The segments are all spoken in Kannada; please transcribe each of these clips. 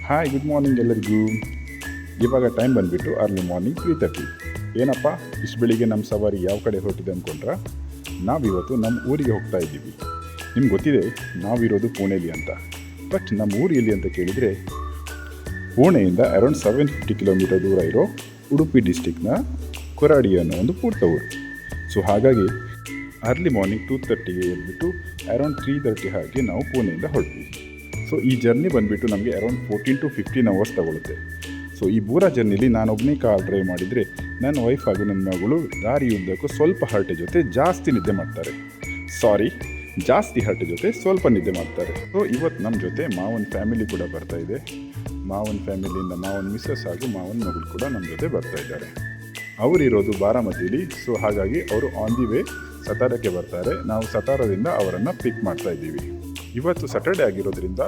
ಹಾಯ್ ಗುಡ್ ಮಾರ್ನಿಂಗ್ ಎಲ್ಲರಿಗೂ. ಇವಾಗ ಟೈಮ್ ಬಂದುಬಿಟ್ಟು ಅರ್ಲಿ ಮಾರ್ನಿಂಗ್ 3:30. ಏನಪ್ಪ ಇಷ್ಟು ಬೆಳಿಗ್ಗೆ ನಮ್ಮ ಸವಾರಿ ಯಾವ ಕಡೆ ಹೊರಟಿದೆ ಅಂದ್ಕೊಂಡ್ರೆ, ನಾವಿವತ್ತು ನಮ್ಮ ಊರಿಗೆ ಹೋಗ್ತಾ ಇದ್ದೀವಿ. ನಿಮ್ಗೆ ಗೊತ್ತಿದೆ ನಾವಿರೋದು ಪುಣೆಲಿ ಅಂತ. ಬಟ್ ನಮ್ಮ ಊರು ಎಲ್ಲಿ ಅಂತ ಕೇಳಿದರೆ, ಪುಣೆಯಿಂದ ಅರೌಂಡ್ 750 ಕಿಲೋಮೀಟರ್ ದೂರ ಇರೋ ಉಡುಪಿ ಡಿಸ್ಟಿಕ್ನ ಕೊರಾಡಿ ಅನ್ನೋ ಒಂದು ಪುಟ್ಟ ಊರು. ಸೊ ಹಾಗಾಗಿ ಅರ್ಲಿ ಮಾರ್ನಿಂಗ್ 2:30ಗೆ ಎದ್ಬಿಟ್ಟು ಅರೌಂಡ್ 3:30 ಹಾಗೆ ನಾವು ಪುಣೆಯಿಂದ ಹೊರಟ್ವಿ. ಸೊ ಈ ಜರ್ನಿ ಬಂದುಬಿಟ್ಟು ನಮಗೆ ಅರೌಂಡ್ 14 to 15 ಅವರ್ಸ್ ತಗೊಳುತ್ತೆ. ಸೊ ಈ ಪೂರ ಜರ್ನಿಲಿ ನಾನೊಬ್ಬನೇ ಕಾರ್ ಡ್ರೈವ್ ಮಾಡಿದರೆ, ನನ್ನ ವೈಫ್ ಹಾಗೂ ನನ್ನ ಮಗಳು ದಾರಿಯುದ್ದಕ್ಕೂ ಸ್ವಲ್ಪ ಹರಟೆ ಜೊತೆ ಜಾಸ್ತಿ ನಿದ್ದೆ ಮಾಡ್ತಾರೆ. ಜಾಸ್ತಿ ಹರಟೆ ಜೊತೆ ಸ್ವಲ್ಪ ನಿದ್ದೆ ಮಾಡ್ತಾರೆ. ಸೊ ಇವತ್ತು ನಮ್ಮ ಜೊತೆ ಮಾವನ ಫ್ಯಾಮಿಲಿ ಕೂಡ ಬರ್ತಾ ಇದೆ. ಮಾವನ ಫ್ಯಾಮಿಲಿಯಿಂದ ಮಾವನ ಮಿಸ್ಸಸ್ ಹಾಗೂ ಮಾವನ ಮಗಳು ಕೂಡ ನಮ್ಮ ಜೊತೆ ಬರ್ತಾ ಇದ್ದಾರೆ. ಅವರಿರೋದು ಬಾರಾಮತಿಲಿ. ಸೊ ಹಾಗಾಗಿ ಅವರು ಆನ್ ದಿ ವೇ ಸತಾರಕ್ಕೆ ಬರ್ತಾರೆ. ನಾವು ಸತಾರದಿಂದ ಅವರನ್ನು ಪಿಕ್ ಮಾಡ್ತಾ ಇದ್ದೀವಿ. ಇವತ್ತು ಸ್ಯಾಟರ್ಡೆ ಆಗಿರೋದ್ರಿಂದ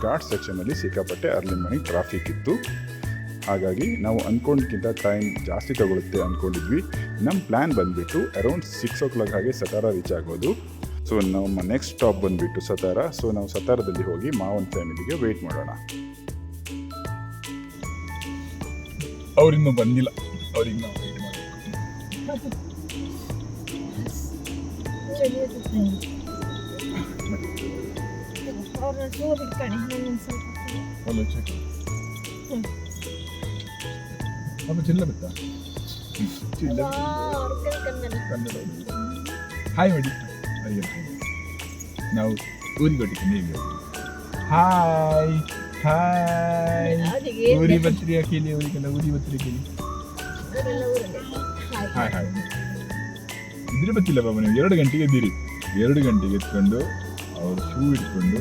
ಘಾಟ್ ಸೆಕ್ಷನಲ್ಲಿ ಸಿಕ್ಕಾಪಟ್ಟೆ ಅರ್ಲಿ ಮಾರ್ನಿಂಗ್ ಟ್ರಾಫಿಕ್ ಇತ್ತು. ಹಾಗಾಗಿ ನಾವು ಅಂದ್ಕೊಂಡ್ಕಿಂತ ಟೈಮ್ ಜಾಸ್ತಿ ತಗೊಳುತ್ತೆ ಅಂದ್ಕೊಂಡಿದ್ವಿ. ನಮ್ಮ ಪ್ಲ್ಯಾನ್ ಬಂದುಬಿಟ್ಟು ಅರೌಂಡ್ 6 o'clock ಹಾಗೆ ಸತಾರ ರೀಚ್ ಆಗೋದು. ಸೊ ನಮ್ಮ ನೆಕ್ಸ್ಟ್ ಸ್ಟಾಪ್ ಬಂದುಬಿಟ್ಟು ಸತಾರ. ಸೊ ನಾವು ಸತಾರದಲ್ಲಿ ಹೋಗಿ ಮಾವನ ಫ್ಯಾಮಿಲಿಗೆ ವೆಯ್ಟ್ ಮಾಡೋಣ. ಅವರಿನ್ನೂ ಬಂದಿಲ್ಲ, ಅವ್ರಿಗೆ ನಾವು ವೆಯ್ಟ್ ಮಾಡಬೇಕು. ಚಿಲ್ಲ ಬಿತ್ತಾ ಕನ್ನಡ ಹಾಯ್ ಮಾಡಿ ನಾವು ಊರಿಗೆ ಹೊಟ್ಟಿದ್ದೀನಿ. ಈಗ ಹಾಯ್ ಊರಿ ಬತ್ರಿ ಹಾಕೇಳಿ, ಅವರಿಗೆಲ್ಲ ಊರಿ ಬತ್ರಿ ಕೇಳಿ ಹಾಯ್ ಹಾಯ್ ಇದ್ರೆ ಗೊತ್ತಿಲ್ಲ ಬಾಬಾ. ನೀವು 2 ಗಂಟೆಗೆ ಇದ್ದೀರಿ. 2 ಗಂಟೆಗೆ ಎತ್ಕೊಂಡು ಅವ್ರು ಶೂ ಇಟ್ಕೊಂಡು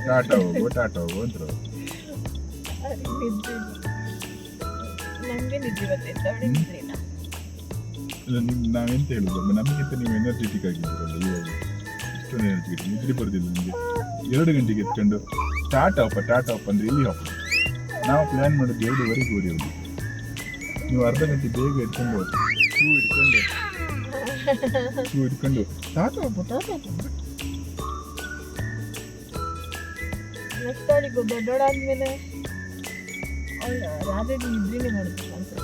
ಟಾಟಾ ಹೋಗು ಅಂತ ನಾವೆಂತ ಹೇಳುದು, ನಮಗಿಂತ ನೀವು ಎನರ್ಜೆಟಿಕ್ ಆಗಿದ್ದೀರಲ್ಲ ಇವಾಗ. ಇಷ್ಟೊಂದು ಎನರ್ಜೆಟಿಕ್ ನಿದ್ರೆ ಬರೋದಿಲ್ಲ ನಿಮಗೆ. 2 ಗಂಟೆಗೆ ಎತ್ಕೊಂಡು ಟಾಟಾ ಅಪ್ ಅಂದರೆ ಇಲ್ಲಿ ಹಾಪ. ನಾವು ಪ್ಲ್ಯಾನ್ ಮಾಡೋದು 2:15 ಊರಿ ಹೋಗಿ. ನೀವು ಅರ್ಧ ಗಂಟೆ ಬೇಗ ಎತ್ಕೊಂಡು ಶೂ ಇಟ್ಕೊಂಡು ಟಾಟಾ ದೊಡ್ಡೋಡಾದ್ಮೇಲೆ ರಾತ್ರಿ ನಿದ್ರೆನೇ ಮಾಡ್ಬೇಕು ಅನ್ಸುತ್ತೆ.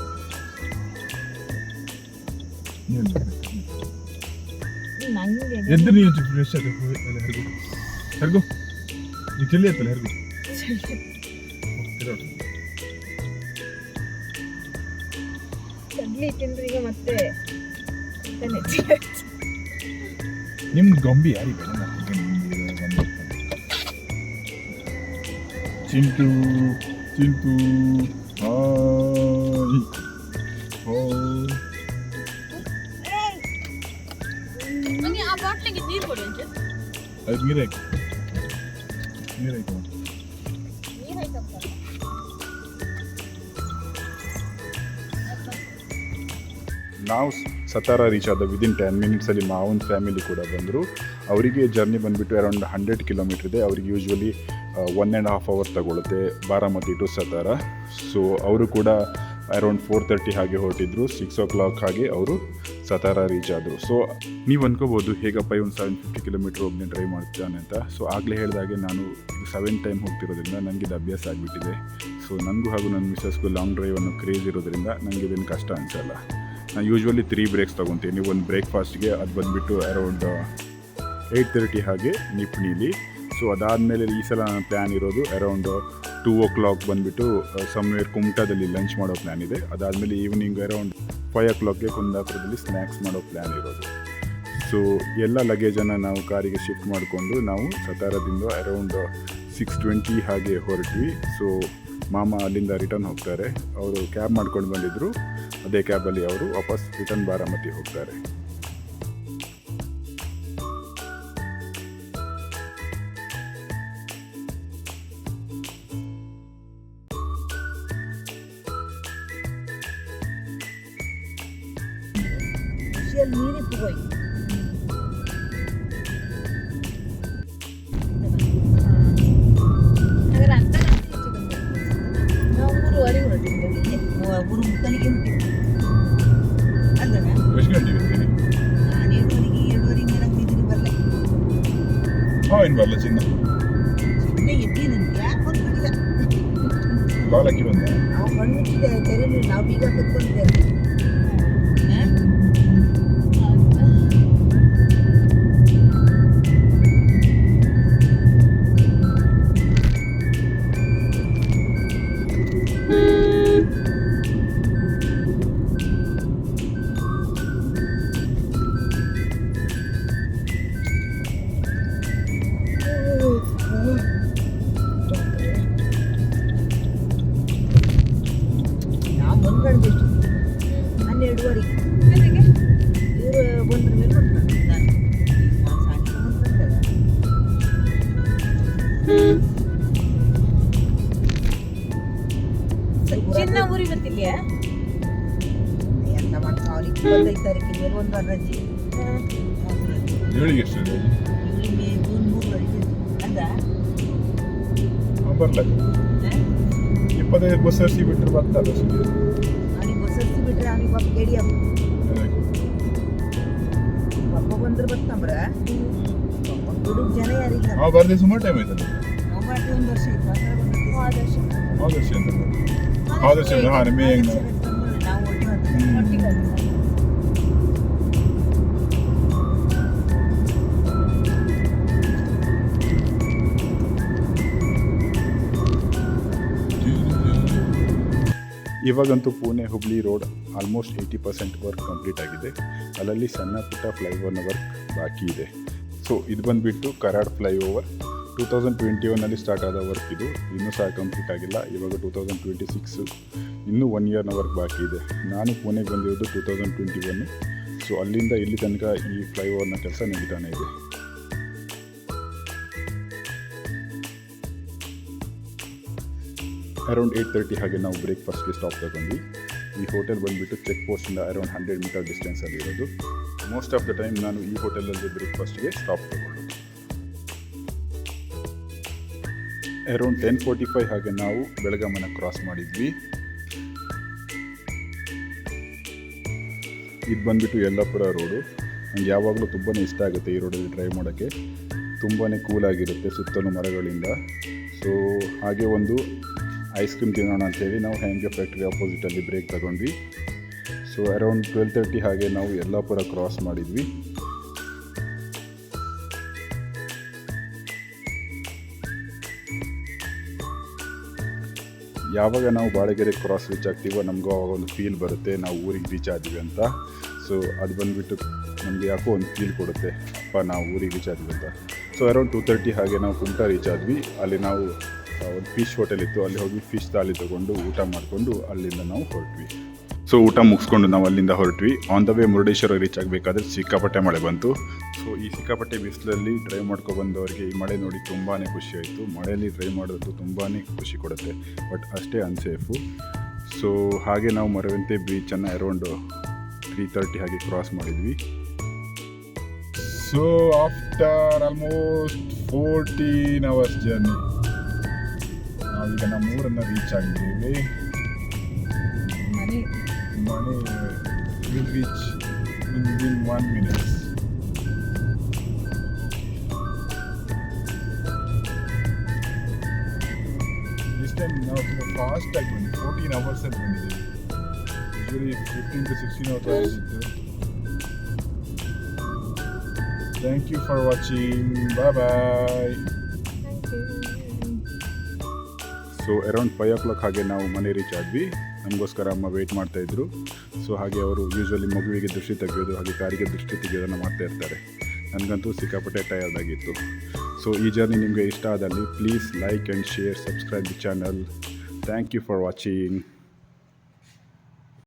ಎದ್ದು ನೀವು ಫ್ರೆಶ್ ಆಗಿ ಹೆರ್ಗು ನೀವು ಚಳಿ ಆಯ್ತಲ್ಲ ಹೆರ್ಗು. ಕಡ್ಲಿ ತಿಂದ್ರೆ ಈಗ ಮತ್ತೆ ನಿಮ್ದು ಗೊಂಬಿ ಯಾರಿಗೆ ಚಿಂಟು ಅದು ನೀರಾಯ್ತು. ನಾವು ಸತಾರ ರೀಚ್ ಆದ ವಿದಿನ್ 10 minutesಲ್ಲಿ ಮಾವನ ಫ್ಯಾಮಿಲಿ ಕೂಡ ಬಂದರು. ಅವರಿಗೆ ಜರ್ನಿ ಬಂದುಬಿಟ್ಟು ಅರೌಂಡ್ 100 ಕಿಲೋಮೀಟ್ರ್ ಇದೆ. ಅವ್ರಿಗೆ ಯೂಶ್ವಲಿ 1.5 hour ತಗೊಳುತ್ತೆ ಬಾರಾಮತಿ ಟು ಸತಾರ. ಸೊ ಅವರು ಕೂಡ ಅರೌಂಡ್ 4:30 ಹಾಗೆ ಹೊರಟಿದ್ರು. 6 o'clock ಹಾಗೆ ಅವರು ಸತಾರ ರೀಚ್ ಆದರು. ಸೊ ನೀವು ಅಂದ್ಕೋಬೋದು ಹೇಗಪ್ಪ ಒಂದು 750 ಕಿಲೋಮೀಟ್ರ್ ಒಬ್ಬನೇ ಡ್ರೈವ್ ಮಾಡ್ತಾನೆ ಅಂತ. ಸೊ ಆಗಲೇ ಹೇಳಿದಾಗೆ ನಾನು 7 ಟೈಮ್ ಹೋಗ್ತಿರೋದ್ರಿಂದ ನನಗೆ ಇದು ಅಭ್ಯಾಸ ಆಗಿಬಿಟ್ಟಿದೆ. ಸೊ ನನಗೂ ಹಾಗೂ ನನ್ನ ಮಿಸ್ಸಸ್ಗೂ ಲಾಂಗ್ ಡ್ರೈವನ್ನು ಕ್ರೇಜ್ ಇರೋದ್ರಿಂದ ನನಗೆ ಇದನ್ನು ಕಷ್ಟ ಅನಿಸಲ್ಲ. ನಾನು ಯೂಶ್ವಲಿ 3 ಬ್ರೇಕ್ಸ್ ತೊಗೊತೀನಿ. ಒಂದು ಬ್ರೇಕ್ಫಾಸ್ಟ್ಗೆ ಅದು ಬಂದುಬಿಟ್ಟು ಅರೌಂಡ್ 8:30 ಹಾಗೆ ನಿಪ್ನಿಲಿ. ಸೊ ಅದಾದಮೇಲೆ ಈ ಸಲ ನನ್ನ ಪ್ಲ್ಯಾನ್ ಇರೋದು ಅರೌಂಡ್ 2 o'clock ಬಂದುಬಿಟ್ಟು ಸಮ್ವೇರ್ ಕುಮಟಾದಲ್ಲಿ ಲಂಚ್ ಮಾಡೋ ಪ್ಲ್ಯಾನ್ ಇದೆ. ಅದಾದಮೇಲೆ ಈವ್ನಿಂಗ್ ಅರೌಂಡ್ 5 o'clockಗೆ ಕುಂದಾಪುರದಲ್ಲಿ ಸ್ನ್ಯಾಕ್ಸ್ ಮಾಡೋ ಪ್ಲ್ಯಾನ್ ಇರೋದು. ಸೊ ಎಲ್ಲ ಲಗೇಜನ್ನು ನಾವು ಕಾರಿಗೆ ಶಿಫ್ಟ್ ಮಾಡಿಕೊಂಡು ನಾವು ಸತಾರದಿಂದ ಅರೌಂಡ್ 6:20 ಹಾಗೆ ಹೊರಟ್ವಿ. ಸೊ ಮಾಮ ಅಲ್ಲಿಂದ ರಿಟರ್ನ್ ಹೋಗ್ತಾರೆ. ಅವರು ಕ್ಯಾಬ್ ಮಾಡ್ಕೊಂಡು ಬಂದಿದ್ದರು. ಅದೇ ಕ್ಯಾಬಲ್ಲಿ ಅವರು ವಾಪಸ್ ರಿಟರ್ನ್ ಬಾರಾಮತಿ ಹೋಗ್ತಾರೆ. നീരിപ്പ് പോയി അങ്ങനെ അത്ര ಊರು ವರೆ ಹೊರಟಿದ್ದೆ. ಊರು ಮುಕ್ಕಲಿಗೆ ಅಲ್ಲದ ನಾನು 7:30 ಮೇಲೆ ಹೋಗಿದ್ದೀನಿ. ಬರಲ್ಲ ಚಿನ್ನ ಎದ್ದಿ ನನಗೆ ಯಾಕೆ ಗೊತ್ತಿಲ್ಲ. ಬಾಲಕಿ ಬಂದ ನಾವು ಕಣ್ಮುಚ್ಚಿದೆ ತೆರೆಯಲ್ಲಿ ನಾವು ಬೀಗ ಕತ್ಕೊಂಡಿದ್ದೇವೆ. ನಾವು ಬಂದ್ಗಂಡು ಎಷ್ಟು 12:30 ಇವರು ಬಂದ್ರ ಮೇಲೆ ಬರ್ತಾರೆ. ನಾನು ಸಾಯಂಕಾಲ ಬಂದ್ಕೊಂಡಲ್ಲ. ಚಿನ್ನ ಊರಿಗೆ ಬರ್ತಿಲ್ಯಾ? ಎಂತ ಮಾಡ್ತಾ ಅವ್ರಿಗೆ 25 ತಾರೀಕಿಗೆ ಮೇಲೆ ಒಂದು ವಾರ ರಜೆ. ಇವಳಿಗೆ ಎಷ್ಟು ಇದೆ? ಇವಳಿಗೆ ಜೂನ್ 3 ರಜೆ ಅಂದ ಬರ್ಲ 25 ಬಸ್ ಹರಿಸಿ ಬಿಟ್ಟರೆ ಬರ್ತಲ್ಲ ಅವ್ನಿಗೆ ಬಸ್ ಹತ್ತಿ ಬಿಟ್ರೆ ಅವ್ನಿಗೆ ಪಾಪ ಕೇಳಿ ಪಾಪ ಬಂದ್ರೆ ಬರ್ತಂಬ್ರ ಹುಡುಗ ಜನ ಯಾರಿಲ್ಲ. ನಾವು ಬರ್ದೆ ಸುಮಾರು ಟೈಮ್ ಆಯ್ತಲ್ಲ. ನಾವು ಬಾಟಿ 1 ವರ್ಷ ಆಯ್ತು. ಮಾತ್ರ ಬಂದಿದ್ದೀವಿ. ಆದರ್ಶ ಆದರ್ಶ ಅಂತ ಆದರ್ಶ ಹಾಂ ಮೇ ಹೆಂಗೆ ನಾವು ಒಟ್ಟಿಗೆ ಹೋಗ್ತೀವಿ. ಇವಾಗಂತೂ Pune Hubli road almost 80% work complete ಆಗಿದೆ. ಅಲ್ಲಲ್ಲಿ ಸಣ್ಣ ಪುಟ್ಟ ಫ್ಲೈಓವರ್ನ ವರ್ಕ್ ಬಾಕಿ ಇದೆ. ಸೊ ಇದು ಬಂದುಬಿಟ್ಟು ಕರಾಡ್ ಫ್ಲೈಓವರ್ 2021 ಸ್ಟಾರ್ಟ್ ಆದ ವರ್ಕ್ ಇದು. ಇನ್ನೂ ಸಹ ಕಂಪ್ಲೀಟ್ ಆಗಿಲ್ಲ. ಇವಾಗ 2026 ಇನ್ನೂ 1 ಇಯರ್ನ ವರ್ಕ್ ಬಾಕಿ ಇದೆ. ನಾನು ಪುಣೆಗೆ ಬಂದಿರೋದು 2021. ಸೊ ಅಲ್ಲಿಂದ ಇಲ್ಲಿ ತನಕ ಈ ಫ್ಲೈಓವರ್ನ ಕೆಲಸ ನಡೀತಾನೆ ಇದೆ. ಅರೌಂಡ್ 8:30 ಹಾಗೆ ನಾವು ಬ್ರೇಕ್ಫಾಸ್ಟ್ಗೆ ಸ್ಟಾಪ್ ತಗೊಂಡ್ವಿ. ಈ ಹೋಟೆಲ್ ಬಂದುಬಿಟ್ಟು ಚೆಕ್ ಪೋಸ್ಟಿಂದ ಅರೌಂಡ್ 100 ಮೀಟರ್ ಡಿಸ್ಟೆನ್ಸಲ್ಲಿ ಇರೋದು. ಮೋಸ್ಟ್ ಆಫ್ ದ ಟೈಮ್ ನಾನು ಈ ಹೋಟೆಲಲ್ಲಿ ಬ್ರೇಕ್ಫಾಸ್ಟ್ಗೆ ಸ್ಟಾಪ್ ತಗೊಳ್ಳೋದು. ಅರೌಂಡ್ 10:45 ಹಾಗೆ ನಾವು ಬೆಳಗಾಮನ ಕ್ರಾಸ್ ಮಾಡಿದ್ವಿ. ಇದು ಬಂದುಬಿಟ್ಟು ಯಲ್ಲಾಪುರ ರೋಡು. ನನಗೆ ಯಾವಾಗಲೂ ತುಂಬಾ ಇಷ್ಟ ಆಗುತ್ತೆ ಈ ರೋಡಲ್ಲಿ ಡ್ರೈವ್ ಮಾಡೋಕ್ಕೆ. ತುಂಬಾ ಕೂಲಾಗಿರುತ್ತೆ ಸುತ್ತಲೂ ಮರಗಳಿಂದ. ಸೊ ಹಾಗೆ ಒಂದು ಐಸ್ ಕ್ರೀಮ್ ತಿನ್ನೋಣ ಅಂತೇಳಿ ನಾವು ಹ್ಯಾಂಗೆ ಫ್ಯಾಕ್ಟ್ರಿ ಆಪೋಸಿಟಲ್ಲಿ ಬ್ರೇಕ್ ತಗೊಂಡ್ವಿ. ಸೊ ಅರೌಂಡ್ 12:30 ಹಾಗೆ ನಾವು ಯಲ್ಲಾಪುರ ಕ್ರಾಸ್ ಮಾಡಿದ್ವಿ. ಯಾವಾಗ ನಾವು ಬಾಳೆಗೆರೆ ಕ್ರಾಸ್ ರೀಚ್ ಆಗ್ತೀವೋ ನಮಗೂ ಆವಾಗ ಒಂದು ಫೀಲ್ ಬರುತ್ತೆ ನಾವು ಊರಿಗೆ ರೀಚ್ ಆದ್ವಿ ಅಂತ. ಸೊ ಅದು ಬಂದುಬಿಟ್ಟು ನಮಗೆ ಯಾಕೋ ಒಂದು ಫೀಲ್ ಕೊಡುತ್ತೆ, ಅಪ್ಪ ನಾವು ಊರಿಗೆ ರೀಚ್ ಆದ್ವಿ ಅಂತ. ಸೊ ಅರೌಂಡ್ 2:30 ಹಾಗೆ ನಾವು ಕುಮಟಾ ರೀಚ್ ಆದ್ವಿ. ಅಲ್ಲಿ ನಾವು ಒಂದು ಫಿಶ್ ಹೋಟೆಲ್ ಇತ್ತು, ಅಲ್ಲಿ ಹೋಗಿ ಫಿಶ್ ಥಾಲಿ ತೊಗೊಂಡು ಊಟ ಮಾಡಿಕೊಂಡು ಅಲ್ಲಿಂದ ನಾವು ಹೊರಟ್ವಿ. ಸೊ ಊಟ ಮುಗಿಸ್ಕೊಂಡು ನಾವು ಅಲ್ಲಿಂದ ಹೊರಟ್ವಿ. On the way Murudeshwar reach ಆಗಬೇಕಾದ್ರೆ ಸಿಕ್ಕಾಪಟ್ಟೆ ಮಳೆ ಬಂತು. ಸೊ ಈ ಸಿಕ್ಕಾಪಟ್ಟೆ ಬಿಸಿಲಲ್ಲಿ ಡ್ರೈವ್ ಮಾಡ್ಕೊಬಂದವರಿಗೆ ಈ ಮಳೆ ನೋಡಿ ತುಂಬಾ ಖುಷಿ ಆಯಿತು. ಮಳೆಯಲ್ಲಿ ಡ್ರೈವ್ ಮಾಡೋದು ತುಂಬಾ ಖುಷಿ ಕೊಡುತ್ತೆ, ಬಟ್ ಅಷ್ಟೇ ಅನ್ಸೇಫು. ಸೊ ಹಾಗೆ ನಾವು ಮರವಂತೆ ಬೀಚನ್ನು ಅರೌಂಡ್ 3:30 ಹಾಗೆ ಕ್ರಾಸ್ ಮಾಡಿದ್ವಿ. So after almost 14 hours journey ನಾವೀಗ ನಮ್ಮ ಊರನ್ನು ರೀಚ್ ಆಗಿದ್ದೀವಿ. ಮನೆ will reach within 1 minute. This time ನಾವು ತುಂಬ ಫಾಸ್ಟಾಗಿ ಬಂದ್ವಿ. 14 hours ಅಲ್ಲಿ ಬಂದಿದ್ದೀವಿ. ಯೂಶ್ವಲಿ 15 to 16 hours ಇತ್ತು. Thank you for watching. Bye. So around 5 o'clock ಹಾಗೆ ನಾವು ಮನೆ ರೀಚ್ ಆದ್ವಿ. ನಮಗೋಸ್ಕರ ಅಮ್ಮ ವೆಯ್ಟ್ ಮಾಡ್ತಾಯಿದ್ರು. ಸೊ ಹಾಗೆ ಅವರು ಯೂಶ್ವಲಿ ಮಗುವಿಗೆ ದೃಷ್ಟಿ ತೆಗೆಯೋದು ಹಾಗೆ ಕಾರಿಗೆ ದೃಷ್ಟಿ ತೆಗೆಯೋದನ್ನು ಮಾಡ್ತಾ ಇರ್ತಾರೆ. ನನಗಂತೂ ಸಿಕ್ಕಾಪಟ್ಟೆ ಟಯರ್ಡ್ ಆಗಿತ್ತು. ಸೊ ಈ ಜರ್ನಿ ನಿಮಗೆ ಇಷ್ಟ ಆದಲ್ಲಿ please like and share, subscribe the channel. Thank you for watching.